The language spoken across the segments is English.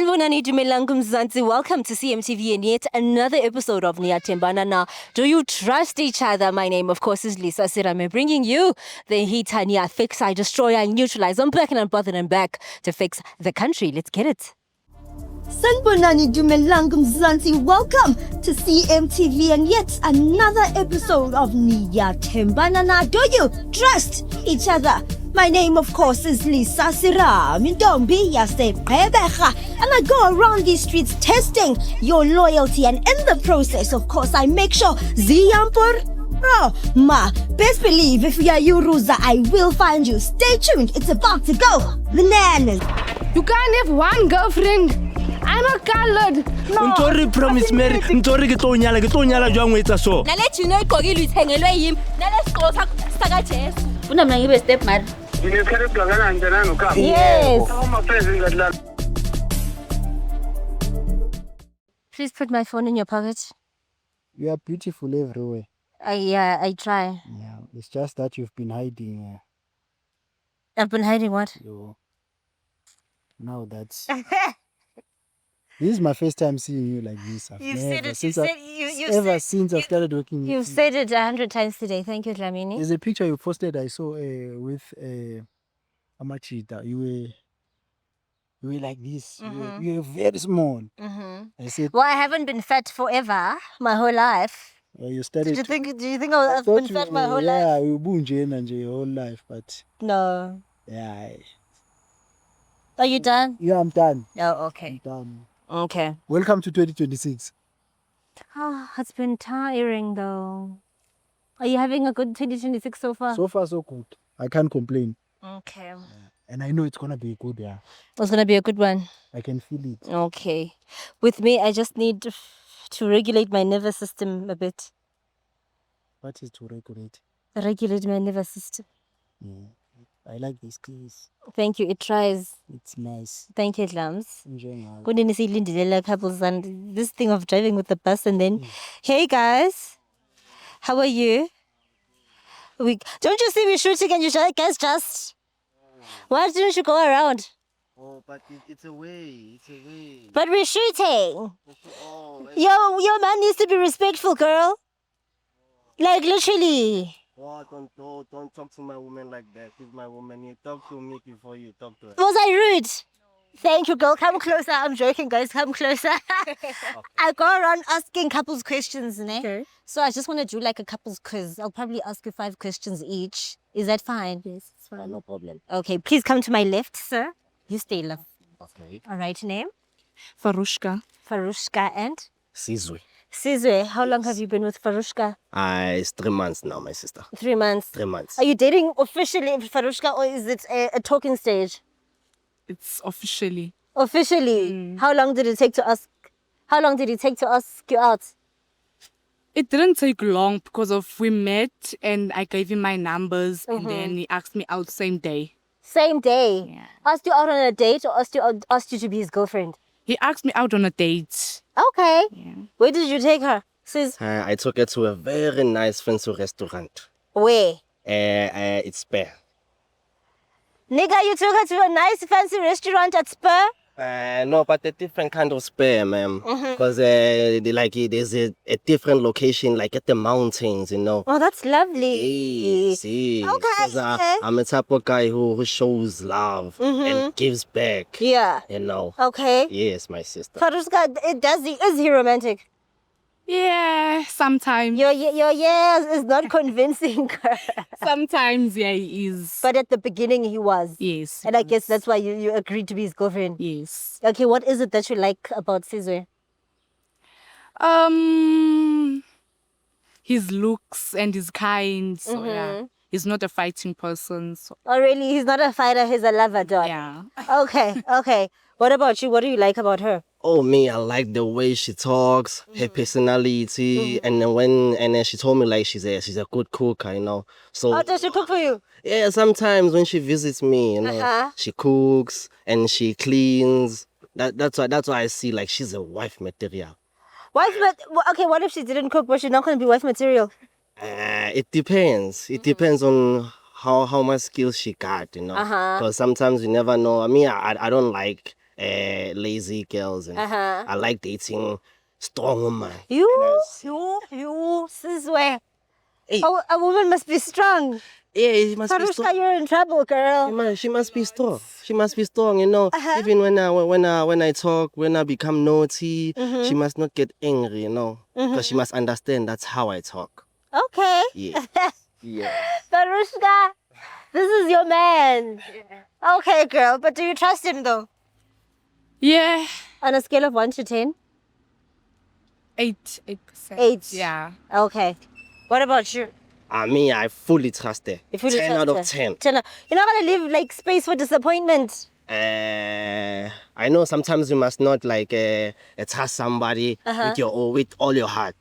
Sanibonani Dumelang Mzansi. Welcome to CMTV and yet another episode of Niyathembana Na. Do you trust each other? My name, of course, is Lisa Sirame, bringing you the heat and fix, I destroy, I neutralize. I'm back and unbothered and back to fix the country. Let's get it. Sanibonani Dumelang Mzansi. Welcome to CMTV and yet another episode of Niyathembana Na. Do you trust each other? My name, of course, is Lisa Sirame, and I go around these streets testing your loyalty, and in the process, of course, I make sure Ziyampur. Oh, best believe if you are Yuruza, I will find you. Stay tuned, it's about to go bananas. You can't have one girlfriend. I'm a colored. No. Ntori promise Mary, ntori ke tlo nyala jwang o etsa so. Na let you know igqokile uyithengelwe yimi. Na lesigqoko saka Jesu. Una mina ngibe step mother. Yes. Please put my phone in your pocket. You are beautiful everywhere. I try. Yeah, it's just that you've been hiding. I've been hiding what? Now that's. This is my first time seeing you like this. You've said it. Since I started working. You've said it 100 times today. Thank you, Dlamini. There's a picture you posted I saw with Amachita. You were like this. Mm-hmm. You were very small. Mm-hmm. I said, Well, I haven't been fat forever, my whole life. you started. Do you think I've been fat my whole life? Yeah, you bunje and your whole life, but No. yeah. Are you done? Yeah, I'm done. Oh, okay. I'm done. Okay. Welcome to 2026. Oh, it's been tiring though. Are you having a good 2026 so far? So far, so good. I can't complain. Okay. And I know it's gonna be good, yeah. It's gonna be a good one. I can feel it. Okay. With me, I just need to regulate my nervous system a bit. What is to regulate? Regulate my nervous system. Yeah. I like this place. Thank you. It tries. It's nice. Thank you, Lams. Enjoying our Couldn't see Lindelela couples and this thing of driving with the bus and then, hey guys, how are you? Don't you see me shooting and you guys just? Why didn't you go around? Oh, but it's a way. It's a way. But we're shooting. Oh, Your man needs to be respectful, girl. Like literally. oh, don't talk to my woman like that. She's my woman. You talk to me before you talk to her. Was I rude? Thank you, girl. Come closer. I'm joking, guys. Come closer. I go around asking couples questions, ne? Okay. So I just want to do like a couples quiz. I'll probably ask you 5 questions each. Is that fine? Yes, it's fine, no problem. Okay, please come to my left, sir. You stay left. Okay. All right, name? Farushka. Farushka and? Sizwe. Sizwe. How long have you been with Farushka? It's 3 months now, my sister. 3 months. 3 months. Are you dating officially Farushka or is it a talking stage? It's officially. Officially. How long did it take to ask? How long did it take to ask you out? It didn't take long because we met and I gave him my numbers and then he asked me out same day. Same day. Yeah. Asked you out on a date or asked you to be his girlfriend? He asked me out on a date. Okay. Yeah. Where did you take her? Sis, I took her to a very nice fancy restaurant. where? It's Spare. Nigga, you took her to a nice fancy restaurant at Spur? No, but a different kind of Spare, ma'am. Because there's a different location, like at the mountains, you know. Oh, that's lovely. See. Okay, 'Cause, okay. I'm a type of guy who shows love and gives back. Yeah. You know. Okay. Yes, my sister. Farushka, is he romantic? Yeah, sometimes. Your yes is not convincing. Sometimes, yeah, he is. But at the beginning he was. Yes. And I guess that's why you agreed to be his girlfriend. Yes. Okay, what is it that you like about Sizwe? His looks and his kind. So yeah. He's not a fighting person. So Oh, really? He's not a fighter, he's a lover, dog. yeah. Okay. What about you? What do you like about her? Oh, me, I like the way she talks, her personality, and then she told me like she's a good cook, you know. So Oh, does she cook for you? yeah, sometimes when she visits me, you know, she cooks and she cleans. That's why I see like she's a wife material. Okay, what if she didn't cook? Was she not going to be wife material? It depends. It depends on how much skills she got, you know. Because sometimes you never know. I mean, I don't like lazy girls, and Uh-huh. I like dating strong women. You, And Sizwe. Hey. A woman must be strong. yeah, she must be Farushka, strong. you're in trouble, girl. She must be strong. She must be strong, you know. Uh-huh. Even when I talk, when I become naughty, she must not get angry, you know, because she must understand that's how I talk. Okay. Yeah. Yeah. Farushka, this is your man. Okay, girl, but do you trust him though? Yeah. On a scale of 1 to 10? 8%. 8. Yeah. Okay. What about you? Me, I fully trust her. You fully 10 trust out of her? 10. You're not gonna leave like space for disappointment. I know sometimes you must not like trust somebody with all your heart.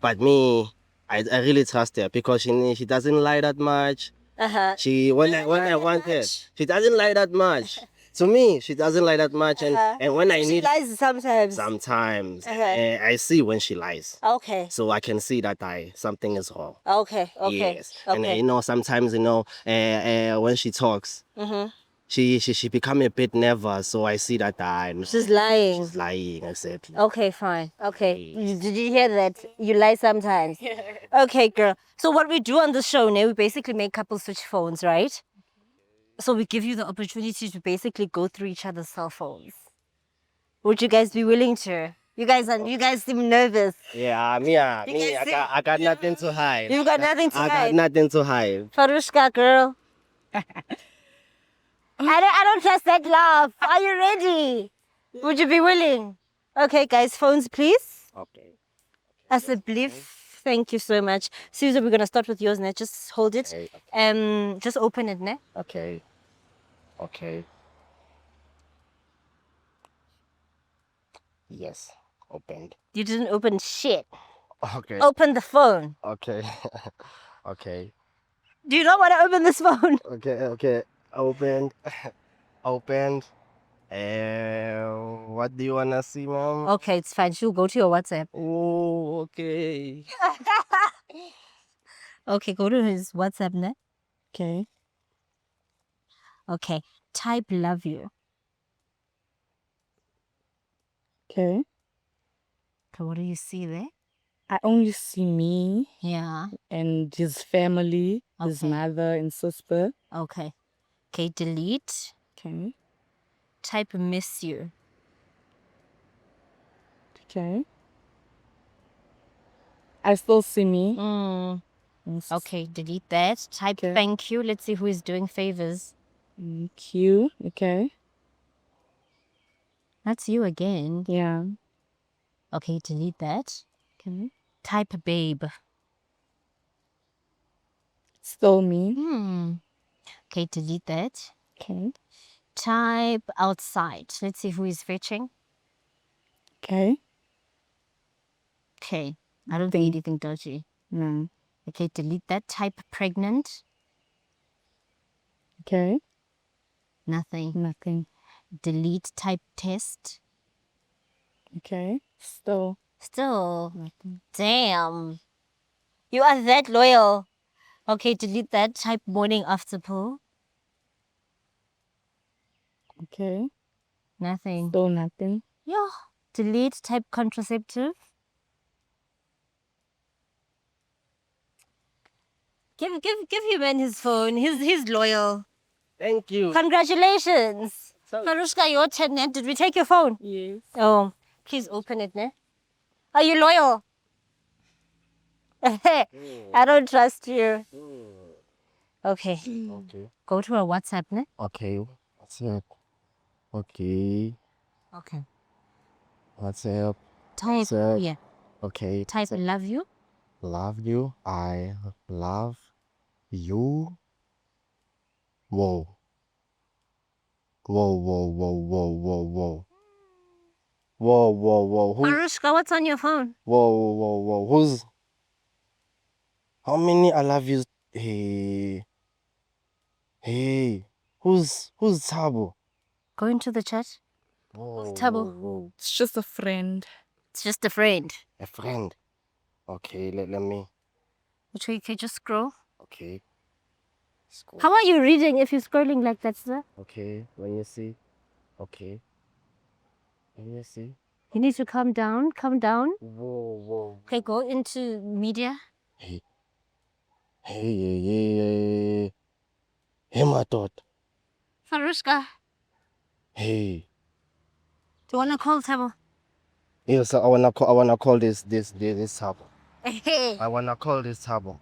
But me, I really trust her because she doesn't lie that much. When I want her, she doesn't lie that much. To me, she doesn't lie that much, and when I She need lies sometimes. sometimes, I see when she lies. Okay. So I can see that something is wrong. Okay. Yes. Okay. And sometimes when she talks, she become a bit nervous. So I see that She's lying. she's lying. Exactly. Okay, fine. Okay. Did you hear that? You lie sometimes. Okay, girl. So what we do on the show now, we basically make couples switch phones, right? So we give you the opportunity to basically go through each other's cell phones. Would you guys be willing to? You guys seem nervous. Yeah, guys I got nothing to hide. You've got nothing to I hide. got nothing to hide. Farushka, girl. I don't trust that laugh. Are you ready? Would you be willing? Okay, guys, phones, please. Okay. As a belief. Thank you so much. Susan, we're gonna start with yours now. Just hold it. Okay. Just open it now. Okay. Okay. Yes. Opened. You didn't open shit. Okay. Open the phone. Okay. Okay. Do you not want to open this phone? Okay. Opened. Opened. What do you wanna see, mom? Okay, it's fine. She'll go to your WhatsApp. Oh, okay. Okay, go to his WhatsApp now. Okay. Okay, type love you. Okay. Okay, what do you see there? I only see me Yeah. and his family, his Okay. mother and sister. Okay. Okay, delete. Okay. Type miss you. Okay. I still see me. Yes. Okay, delete that. Type Okay. thank you. Let's see who is doing favors. Q. Okay. That's you again. Yeah. Okay, delete that. Okay. Type babe. Still me. Okay, delete that. Okay. Type outside. Let's see who is fetching. Okay. Okay, I don't think anything dodgy. No. Okay, delete that. Type pregnant. Okay. Nothing. Nothing. Delete. Type test. Okay. Still Still. nothing. Damn. You are that loyal. Okay, delete that. Type morning after pill. Okay. Nothing. Still nothing. Yeah. Delete. Type contraceptive. Give him man his phone. He's loyal. Thank you. Congratulations. Farushka, your turn now. Did we take your phone? Yes. Oh, please open it now. Are you loyal? I don't trust you. Okay. Okay. Go to our WhatsApp now. Okay. WhatsApp. Okay. Okay. WhatsApp. Type WhatsApp. yeah. Okay. Type love you. Love you. I love you. Whoa. Whoa, whoa, whoa, whoa, whoa, whoa. Whoa, whoa, whoa. Farushka, what's on your phone? Whoa, whoa, whoa. How many I love yous? Hey. Hey. Who's Tabo? Go into the chat. Whoa, Tabo? whoa. It's just a friend. It's just a friend. A friend. Okay, let me. Okay, just scroll. Okay. Scroll. How are you reading if you're scrolling like that, sir? Okay, when you see. Okay. You see? You need to calm down. Calm down. Whoa. Okay, go into media. Hey, hey, my daughter. Farushka, Hey. do you want to call Tabo? Yes, I wanna call this Tabo. Hey. I wanna call this Tabo.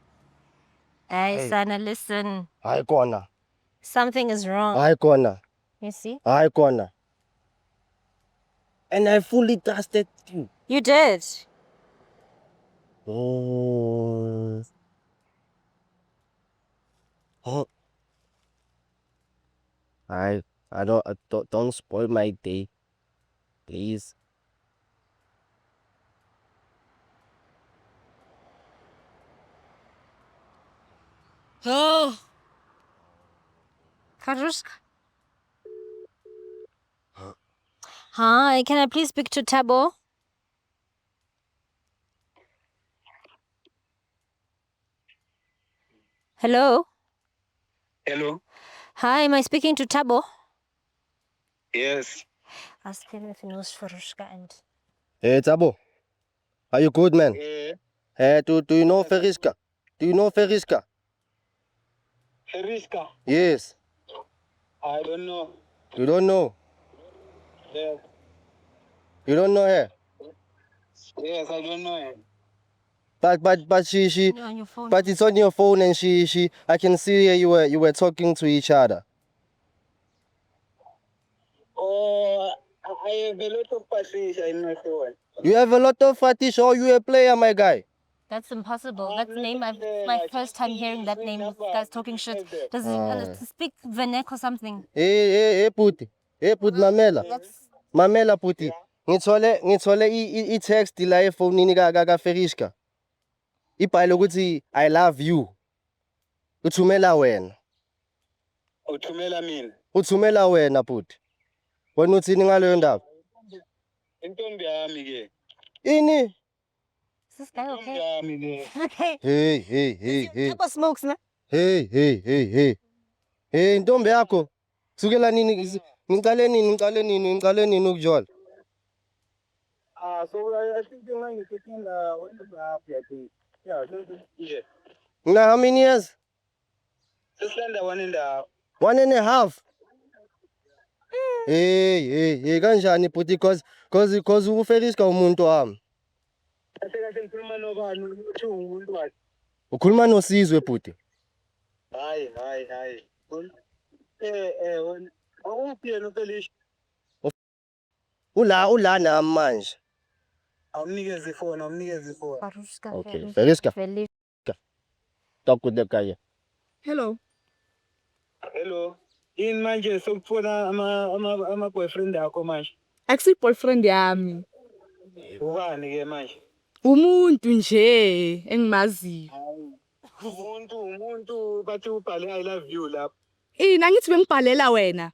Hey, Hey. Sana, listen. Hi, Kona. Something is wrong. Hi, Kona. You see? Hi, Kona. And I fully trusted you. You did. Oh. Huh. I don't spoil my day, please. Oh. Farushka. Hi, can I please speak to Tabo? Hello? Hello. Hi, am I speaking to Tabo? Yes. Ask him if he knows Farushka and... Hey, Tabo. Are you good, man? Yeah. Hey, do you know Feriska? Do you know Feriska? Feriska. Yes. I don't know. You don't know? Yes. You don't know her? Yes, I don't know him. But she On your phone. but it's on your phone and she I can see here you were talking to each other. Oh, I have a lot of passages in my phone. You have a lot of fetish or you a player, my guy? That's impossible. That's the name. It's my first time hearing that name. This guy's talking shit. Does he speak Venek or something? Hey, Puti. Hey, Puti, Mamela. That's... Mamela, Puti. Ngithole i-text la efonini ka Feriska. Ibhale ukuthi I love you. Uthumela wena. Uthumela mina. Uthumela wena, Puti. Wena uthini ngaleyo ndaba? Intombi yami ke. Ini? Is this guy Intombi okay? yami ke. Okay. Hey. Tabo smokes, man. Hey. Hey, intombi yakho. Sukela nini? Ngicale nini ukujola? So I think you're going to get in the yeah, yeah. Now how many years? Just under 1.5. 1.5. Hey, kanjani Puti cause uFeriska umuntu wami. Kahle ngikhuluma nobani uthi umuntu wakhe. Ukhuluma noSizwe Puti. Hayi. Wena. Awuphi yena uFelicia? Ula nami manje. Awunikeze ifoni. Farushka. Okay, Feriska. Talk with the guy. Hello. Hello. Yini manje sokufuna ama boyfriend akho manje? Akusi boyfriend yami. Ubani ke manje? Umuntu nje engimaziyo. Umuntu bathi ubhale I love you lapha. Ina ngithi bengibhalela wena.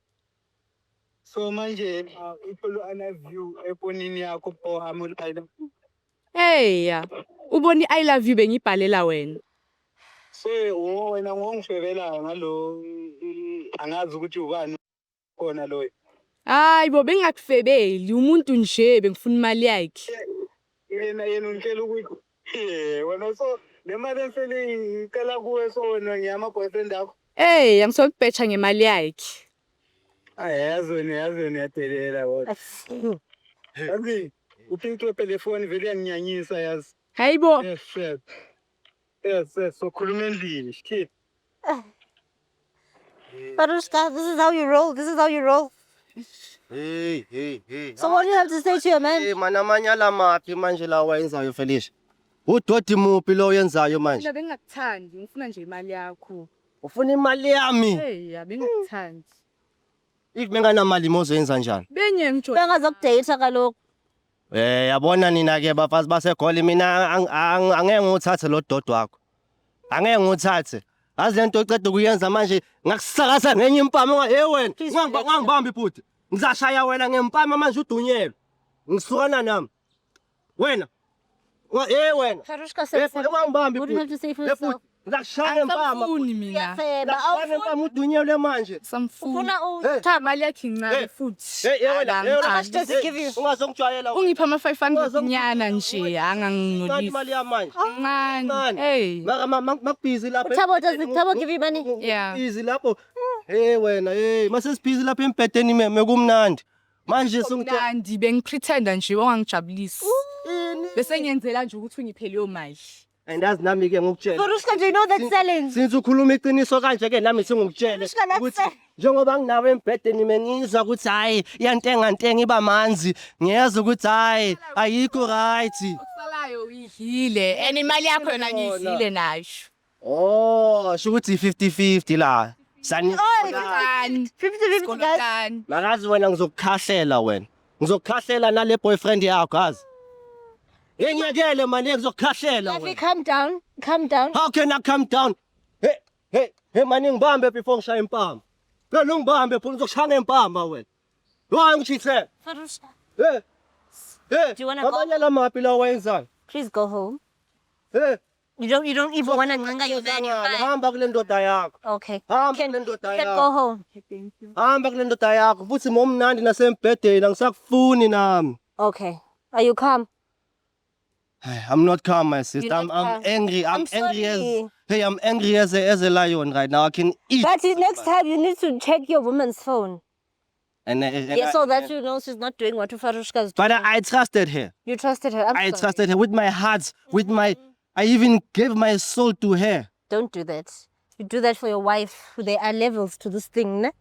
So manje ipholo I love you efonini yakho pohamba I love you. Hey ya. Uboni I love you bengibhalela wena. So wena ngongishwebela ngalo angazi ukuthi ubani khona loyo. Hayi bo bengakufebeli umuntu nje bengifuna imali yakhe. Yena ungitshela ukuthi wena so le mali esele icela kuwe so wena ngiyama boyfriend akho. Hey, angisokubhecha ngemali yakhe. Yazweni yadelela kodwa. Yazi uphinto telefoni vele yanginyanyisa yazi. Hayibo. Yes, so khuluma endlini shit. Farushka, this is how you roll. Hey. So what do you have to say to your man? Hey, manamanyala maphi manje la wayenzayo Felicia? Udoti muphi lo yenzayo manje? Mina bengakuthandi, ngifuna nje imali yakho. Ufuna imali yami. Hey, bengakuthandi. If benganamali mozoyenza njani? Benye ngitsho. Bengazokudate kaloku. Yabona nina ke bafazi basegoli mina angeke nguthathe lo dodo wakho. Angeke nguthathe. Azi lento oceda ukuyenza manje ngakusakasa ngenye impama wena. Ngangibambi futhi. Ngizashaya wena ngempama manje udunyelwe. Ngisukana nami. Wena. Wena. Farushka said, Ungangibambi what do you have to say for futhi. yourself? Ngizakushaya empama. Angisamfuni mina. Ngiyacela, Ngizakushaya empama udunyelwe manje. Samfuni. ufuna Cha, mali yakhe incane futhi. Hey, wena, Ala, wena. How much does it give you? Ungazongijwayela. Ungipha ama-500 nyana nje, Kanti angangingcolisi. imali yamanje. Kancane. Hey. Mara makubhizi lapha. Tabo give you money? Yeah. Busy lapho. Hey wena, hey, mase sibhizi lapha embhedeni mekumnandi. Manje sungitshela Mnandi bengipretenda nje wangangijabulisi. Bese ngiyenzela nje ukuthi ungiphe leyo mali. andazi nami ke ngokutshela. Farushka, do you know that selling? Since ukhuluma iqiniso kanje ke nami singukutshele Farushka, that's ukuthi it. njengoba nginawe embhedeni mengizwa ukuthi hayi iyantenga iba manzi. Ngiyeza ukuthi hayi ayikho right. Okusalayo uyidlile and imali yakho yona ngiyidlile nayo. Oh, sho ukuthi 50-50 la. Sani. Kancane. 50-50 guys. Kancane. Makazi wena ngizokukhahlela wena. Ngizokukhahlela nale boyfriend yakho azi. Ngiyakele manje ngizokukhahlela Lavi, wena. calm down. Calm down. How can I come down? Hey manje ngibambe before ngishaya impama. Phela ungibambe phela uzokushaya impama wena. Hayi ngishithe. Farushka, Hey. Do you wanna go? Abanye lamaphi la wenzani? please go home. Hey. You don't even want to nganga your van. You're fine. Hamba kule ndoda yakho. Okay. Hamba Can, kule you ndoda can yakho. go home. Hamba kule ndoda yakho. Futhi momnandi nasembhedeni angisakufuni nami. Okay. Are you calm? I'm not calm, my sister. You're I'm not calm. angry. I'm angry sorry. I'm angry as a lion right now. I can eat. But next time you need to check your woman's phone. And So that you know she's not doing what Farushka is doing. But I trusted her. You trusted her. I'm I sorry. trusted her with my heart, with my. I even gave my soul to her. Don't do that. You do that for your wife. There are levels to this thing. Ne?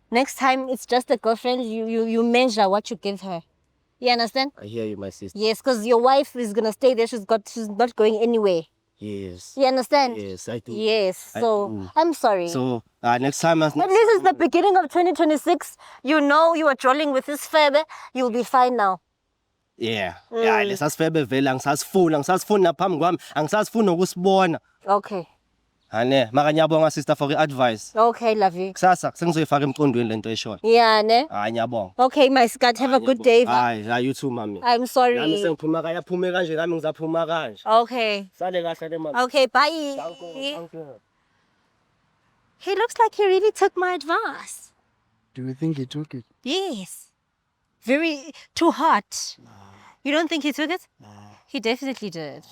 Next time it's just a girlfriend. You measure what you give her. You understand? I hear you, my sister. Yes, because your wife is gonna stay there. She's not going anywhere. Yes. You understand? Yes, I do. Yes. I So do. I'm sorry. So next time, But this is the beginning of 2026. You know you are trolling with this feather. You'll be fine now. yeah, lesasifebe vele angisasifuni naphambi kwami, angisasifuni ukusibona. Okay. Ane, maka ngiyabonga sister for advice. Okay, love you. Kusasa sengizoyifaka emqondweni lento eshona. Yeah, ne? Hayi ngiyabonga. Okay, my scat. Have a good day. Va. Hayi, you too mami. I'm Nami sorry. sengiphuma kaya phume kanje nami ngizaphuma kanje. Okay. Sale kahle le mami. Okay, bye. Thank you. He looks like he really took my advice. Do you think he took it? Yes. Very too hot. You don't think he took it? He definitely did.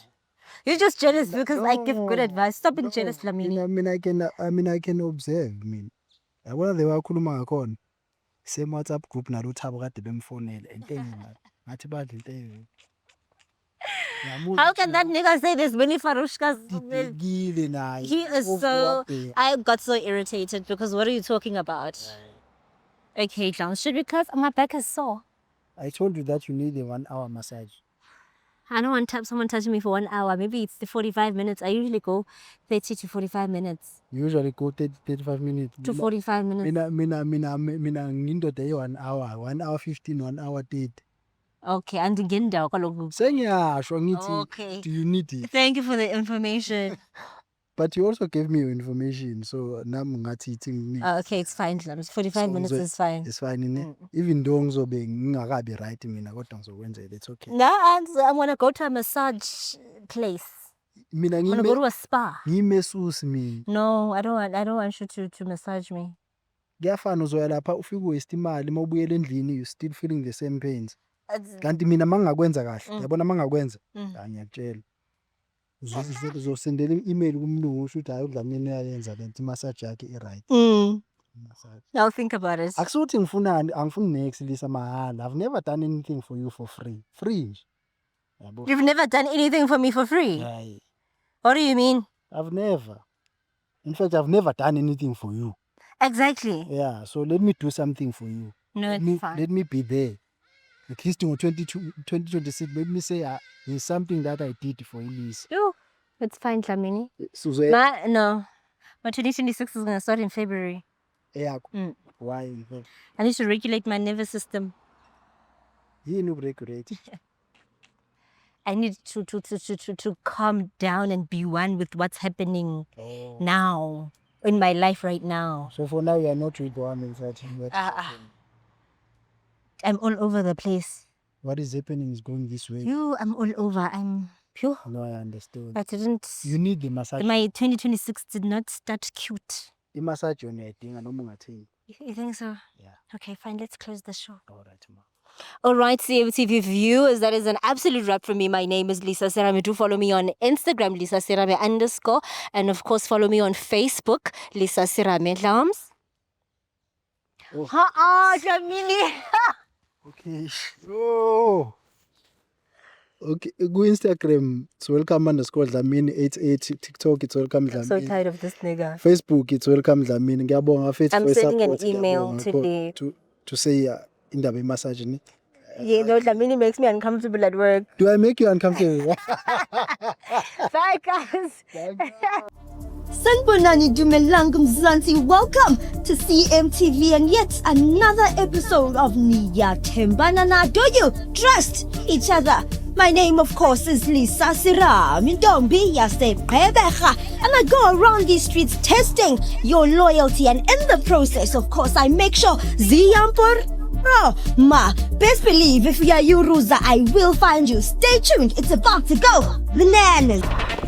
You're just jealous because I give good advice. Stop being jealous, Flamini. I can observe. Yabona the wakhuluma ngakhona. Same WhatsApp group nalo uThabo kade bemfonela entenga ngathi badla intenga. How can that nigga say there's many Farushkas? Didikile naye. He is so... I got so irritated because what are you talking about? Okay, John, should we close? My back is sore. I told you that you need a 1 hour massage. I don't want someone touching me for 1 hour. Maybe it's the 45 minutes. I usually go 30 to 45 minutes. You usually go 35 minutes. To 45 minutes. Mina ngindoda ye 1 hour, 1 hour 15, 1 hour 30. Okay, and ngendawo kaloku. Sengiyasho ngithi, Okay. do you need it? Thank you for the information. But you also gave me your information, so nami ngathi ithi ngini. Okay, it's fine. 45 minutes is fine. It's fine, ne? Even though ngizobe ngingakabi right mina kodwa ngizokwenzela, it's okay. No, I want to go to a massage place. Mina I want to go to a spa. ngimesusi mina. No, I don't want you to massage me. Kuyafana uzoya lapha ufike waste imali mawubuyela endlini you still feeling the same pains. Kanti mina mangakwenza kahle, yabona mangakwenza. Hayi ngiyakutshela. Uzosendela i-email kumlungu usho ukuthi hayi uDlamini uyayenza lento massage yakhe i-right. Massage. I'll think about it. Akusuthi ngifunani, angifuni next Lisa mahala. I've never done anything for you for free. Free nje. Yabo. You've never done anything for me for free. Hayi. What do you mean? I've never. In fact, I've never done anything for you. Exactly. Yeah, so let me do something for you. No, it's fine. Let me be there. At least in 2026, let me say there's something that I did for Elise. No, it's fine, Flamini. Suze No. My 2026 is going to start in February. yakho. Why? I need to regulate my nervous system. Yini uregulate? I need to calm down and be one with what's happening now in my life right now. So for now, you are not with one inside. I'm all over the place. What is happening is going this way. I'm all over. Phew. No, I understood. I didn't. You need the massage. My 2026 did not start cute. I-massage yona uyayidinga noma ungathini. You think so? Yeah. Okay, fine. Let's close the show. All right, ma. All right, CMTV viewers, that is an absolute wrap from me. My name is Lisa Serame. Do follow me on Instagram, Lisa Serame _ and of course follow me on Facebook, Lisa Serame. Lams? Oh. Dlamini. Okay. Oh. Okay. Go Instagram. It's welcome _ Dlamini88. TikTok. It's welcome I'm so Dlamini. tired of this nigga. Facebook. It's welcome Dlamini. Ngiyabonga futhi I'm for sending an support. email Ngiyabonga today. to say indaba massage ni. Yeah, no, Dlamini makes me uncomfortable at work. Do I make you uncomfortable? Bye, guys. Sanibonani Dumelang Mzansi. Welcome to CMTV and yet another episode of Niyathembana. Do you trust each other? My name, of course, is Lisa Serame. Ntombi yaseGqeberha. And I go around these streets testing your loyalty. And in the process, of course, I make sure Ziyampur. Oh, best believe if you are Yuruza, I will find you. Stay tuned. It's about to go bananas.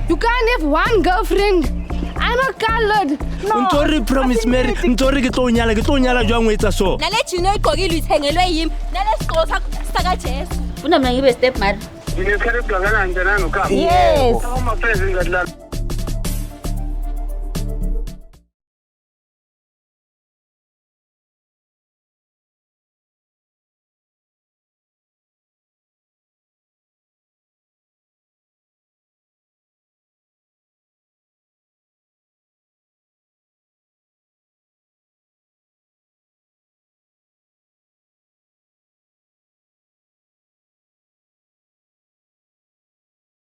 You can't have one girlfriend. I'm a colored. No. Ntori promise Mary, ntori ke tlo nyala jwang o etsa so. Nale chino igqokile ithengelwe yimi. Nale sigqoko saka Jesu. Una mna ngibe step mother. Ngine kare blangana njana no ka. Yes. Ama friends ngadla.